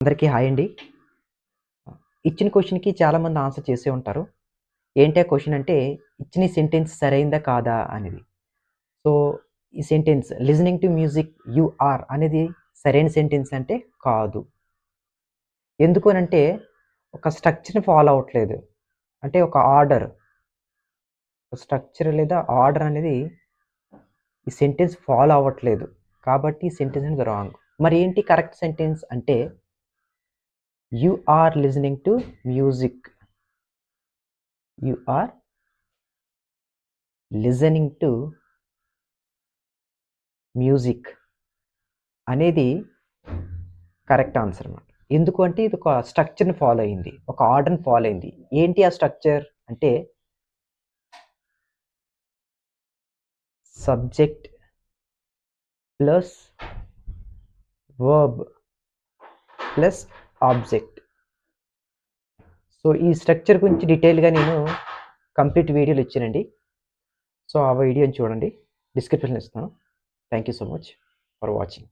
అందరికీ హాయ్ అండి. ఇచ్చిన క్వెషన్‌కి చాలామంది ఆన్సర్ చేసే ఉంటారు. ఏంటి ఆ క్వెషన్ అంటే, ఇచ్చిన ఈ సెంటెన్స్ సరైందా? కాదా? అనేది. సో, ఈ sentence listening to music you are అనేది సరైన సెంటెన్స్ అంటే కాదు. ఎందుకు అనంటే, ఒక స్ట్రక్చర్‌ని ఫాలో అవ్వట్లేదు. అంటే ఒక ఆర్డర్. స్ట్రక్చర్ లేదా ఆర్డర్ అనేది ఈ సెంటెన్స్ ఫాలో అవ్వట్లేదు. కాబట్టి ఈ సెంటెన్స్ అనేది రాంగ్. మరి ఏంటి కరెక్ట్ సెంటెన్స్ అంటే, you are listening to music. You are listening to music అనేది కరెక్ట్ ఆన్సర్ అన్నమాట. ఎందుకు అంటే ఇది ఒక స్ట్రక్చర్‌ని ఫాలో అయింది. ఒక ఆర్డర్‌ని ఫాలో అయింది. ఏంటి ఆ స్ట్రక్చర్ అంటే subject plus verb plus object. So, ఈ స్ట్రక్చర్ గురించి డీటెయిల్‌గా నేను కంప్లీట్ వీడియోలో ఇచ్చానండి. సో, ఆ వీడియోని చూడండి. డిస్క్రిప్షన్‌లో ఇస్తాను. Thank you so much for watching.